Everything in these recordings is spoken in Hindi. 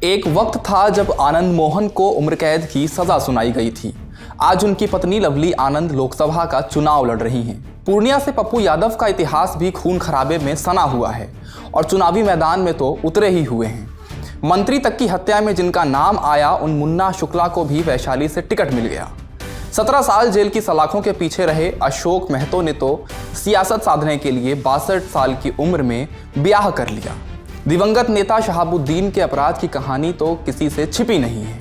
एक वक्त था जब आनंद मोहन को उम्र कैद की सजा सुनाई गई थी। आज उनकी पत्नी लवली आनंद लोकसभा का चुनाव लड़ रही हैं। पूर्णिया से पप्पू यादव का इतिहास भी खून खराबे में सना हुआ है और चुनावी मैदान में तो उतरे ही हुए हैं। मंत्री तक की हत्या में जिनका नाम आया, उन मुन्ना शुक्ला को भी वैशाली से टिकट मिल गया। 17 साल जेल की सलाखों के पीछे रहे अशोक महतो ने तो सियासत साधने के लिए 62 साल की उम्र में ब्याह कर लिया। दिवंगत नेता शहाबुद्दीन के अपराध की कहानी तो किसी से छिपी नहीं है।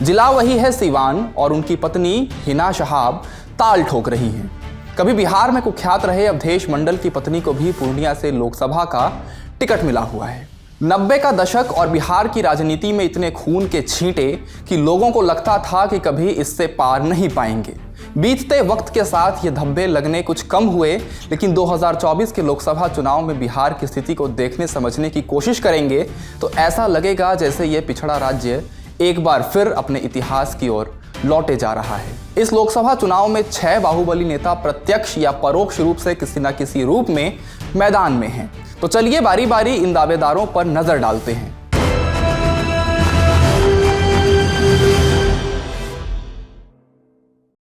जिला वही है सीवान और उनकी पत्नी हिना शहाब ताल ठोक रही हैं। कभी बिहार में कुख्यात रहे अवधेश मंडल की पत्नी को भी पूर्णिया से लोकसभा का टिकट मिला हुआ है। 90 का दशक और बिहार की राजनीति में इतने खून के छींटे कि लोगों को लगता था कि कभी इससे पार नहीं पाएंगे। बीतते वक्त के साथ ये धब्बे लगने कुछ कम हुए, लेकिन 2024 के लोकसभा चुनाव में बिहार की स्थिति को देखने समझने की कोशिश करेंगे तो ऐसा लगेगा जैसे ये पिछड़ा राज्य एक बार फिर अपने इतिहास की ओर लौटे जा रहा है। इस लोकसभा चुनाव में 6 बाहुबली नेता प्रत्यक्ष या परोक्ष रूप से किसी न किसी रूप में मैदान में हैं। तो चलिए बारी बारी इन दावेदारों पर नजर डालते हैं।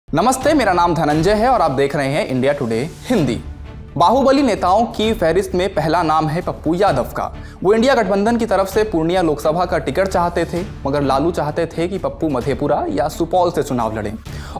नमस्ते, मेरा नाम धनंजय है और आप देख रहे हैं इंडिया टुडे हिंदी। बाहुबली नेताओं की फहरिस्त में पहला नाम है पप्पू यादव का। वो इंडिया गठबंधन की तरफ से पूर्णिया लोकसभा का टिकट चाहते थे, मगर लालू चाहते थे कि पप्पू मधेपुरा या सुपौल से चुनाव लड़ें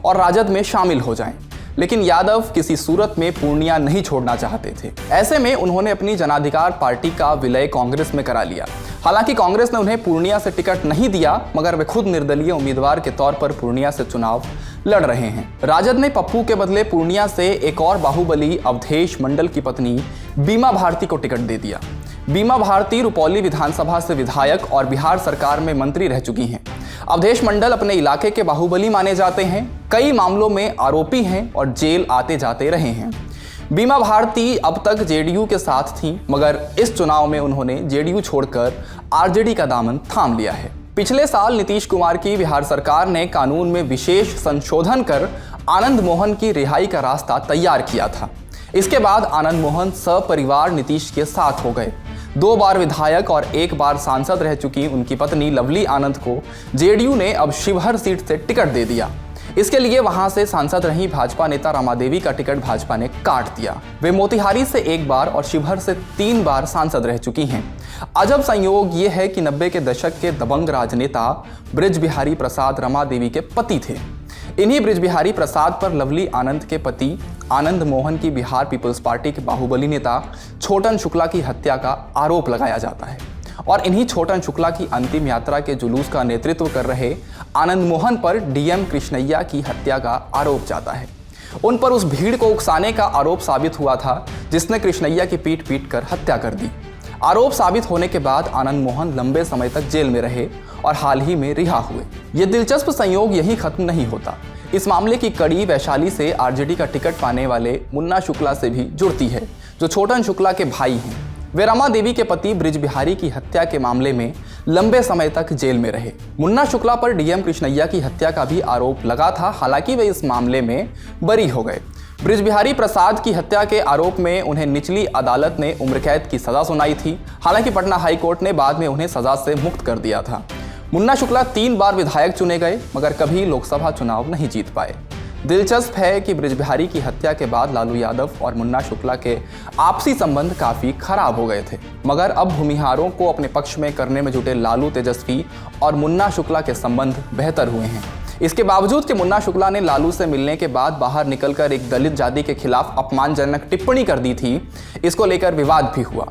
और राजद में शामिल हो जाएं। लेकिन यादव किसी सूरत में पूर्णिया नहीं छोड़ना चाहते थे। ऐसे में उन्होंने अपनी जनाधिकार पार्टी का विलय कांग्रेस में करा लिया। हालांकि कांग्रेस ने उन्हें पूर्णिया से टिकट नहीं दिया, मगर वे खुद निर्दलीय उम्मीदवार के तौर पर पूर्णिया से चुनाव लड़ रहे हैं। राजद ने पप्पू के बदले पूर्णिया से एक और बाहुबली अवधेश मंडल की पत्नी बीमा भारती को टिकट दे दिया। बीमा भारती रुपौली विधानसभा से विधायक और बिहार सरकार में मंत्री रह चुकी हैं। अवधेश मंडल अपने इलाके के बाहुबली माने जाते हैं, कई मामलों में आरोपी हैं और जेल आते जाते रहे हैं। बीमा भारती अब तक जेडीयू के साथ थीं, मगर इस चुनाव में उन्होंने जेडीयू छोड़कर आरजेडी का दामन थाम लिया है। पिछले साल नीतीश कुमार की बिहार सरकार ने कानून में विशेष संशोधन कर आनंद मोहन की रिहाई का रास्ता तैयार किया था। इसके बाद आनंद मोहन सपरिवार नीतीश के साथ हो गए। 2 बार विधायक और 1 बार सांसद रह चुकी उनकी पत्नी लवली आनंद को जेडीयू ने अब शिवहर सीट से टिकट दे दिया। इसके लिए वहां से सांसद रही भाजपा नेता रमादेवी का टिकट भाजपा ने काट दिया। वे मोतिहारी से 1 बार और शिवहर से 3 बार सांसद रह चुकी हैं। अजब संयोग ये है कि 90 के दशक के दबंग राजनेता बृज बिहारी प्रसाद रमादेवी के पति थे। इन्हीं बृज बिहारी प्रसाद पर लवली आनंद के पति आनंद मोहन की बिहार पीपल्स पार्टी के बाहुबली नेता छोटन शुक्ला की हत्या का आरोप लगाया जाता है और इन्हीं छोटन शुक्ला की अंतिम यात्रा के जुलूस का नेतृत्व कर रहे आनंद मोहन पर डीएम कृष्णैया की हत्या का आरोप जाता है। उन पर उस भीड़ को उकसाने का आरोप साबित हुआ था जिसने कृष्णैया की पीट पीट कर हत्या कर दी। आरोप साबित होने के बाद आनंद मोहन लंबे समय तक जेल में रहे और हाल ही में रिहा हुए। ये दिलचस्प संयोग यही खत्म नहीं होता। इस मामले की कड़ी वैशाली से आरजेडी का टिकट पाने वाले मुन्ना शुक्ला से भी जुड़ती है, जो छोटन शुक्ला के भाई हैं। वे रमा देवी के पति बृज बिहारी की हत्या के मामले में लंबे समय तक जेल में रहे। मुन्ना शुक्ला पर डीएम कृष्णैया की हत्या का भी आरोप लगा था, हालांकि वे इस मामले में बरी हो गए। बृज बिहारी प्रसाद की हत्या के आरोप में उन्हें निचली अदालत ने उम्र कैद की सजा सुनाई थी। हालांकि पटना हाईकोर्ट ने बाद में उन्हें सजा से मुक्त कर दिया था। मुन्ना शुक्ला 3 बार विधायक चुने गए, मगर कभी लोकसभा चुनाव नहीं जीत पाए। दिलचस्प है कि बृज बिहारी की हत्या के बाद लालू यादव और मुन्ना शुक्ला के आपसी संबंध काफी खराब हो गए थे, मगर अब भूमिहारों को अपने पक्ष में करने में जुटे लालू तेजस्वी और मुन्ना शुक्ला के संबंध बेहतर हुए हैं। इसके बावजूद कि मुन्ना शुक्ला ने लालू से मिलने के बाद बाहर निकलकर एक दलित जाति के खिलाफ अपमानजनक टिप्पणी कर दी थी, इसको लेकर विवाद भी हुआ।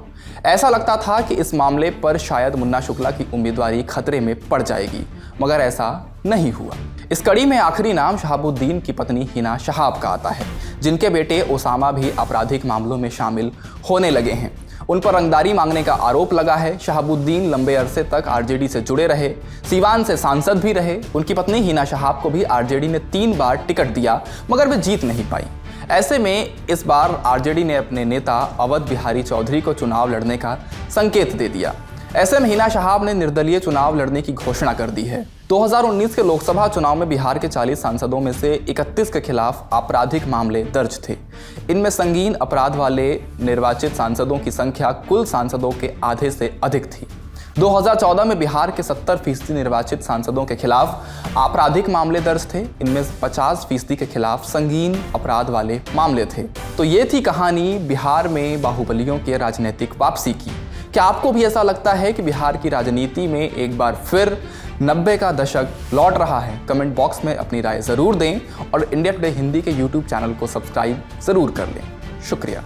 ऐसा लगता था कि इस मामले पर शायद मुन्ना शुक्ला की उम्मीदवारी खतरे में पड़ जाएगी, मगर ऐसा नहीं हुआ। इस कड़ी में आखिरी नाम शहाबुद्दीन की पत्नी हिना शहाब का आता है, जिनके बेटे ओसामा भी आपराधिक मामलों में शामिल होने लगे हैं। उन पर रंगदारी मांगने का आरोप लगा है। शहाबुद्दीन लंबे अरसे तक आरजेडी से जुड़े रहे, सीवान से सांसद भी रहे। उनकी पत्नी हिना शहाब को भी आरजेडी ने 3 बार टिकट दिया, मगर वे जीत नहीं पाई। ऐसे में इस बार आरजेडी ने अपने नेता अवध बिहारी चौधरी को चुनाव लड़ने का संकेत दे दिया। ऐसे में हिना शहाब ने निर्दलीय चुनाव लड़ने की घोषणा कर दी है। 2019 के लोकसभा चुनाव में बिहार के 40 सांसदों में से 31 के खिलाफ आपराधिक मामले दर्ज थे। इनमें संगीन अपराध वाले निर्वाचित सांसदों की संख्या कुल सांसदों के आधे से अधिक थी। 2014 में बिहार के 70% निर्वाचित सांसदों के खिलाफ आपराधिक मामले दर्ज थे। इनमें 50% के खिलाफ संगीन अपराध वाले मामले थे। तो ये थी कहानी बिहार में बाहुबलियों के राजनीतिक वापसी की। क्या आपको भी ऐसा लगता है कि बिहार की राजनीति में एक बार फिर 90 का दशक लौट रहा है? कमेंट बॉक्स में अपनी राय जरूर दें और इंडिया टुडे हिंदी के YouTube चैनल को सब्सक्राइब जरूर कर लें। शुक्रिया।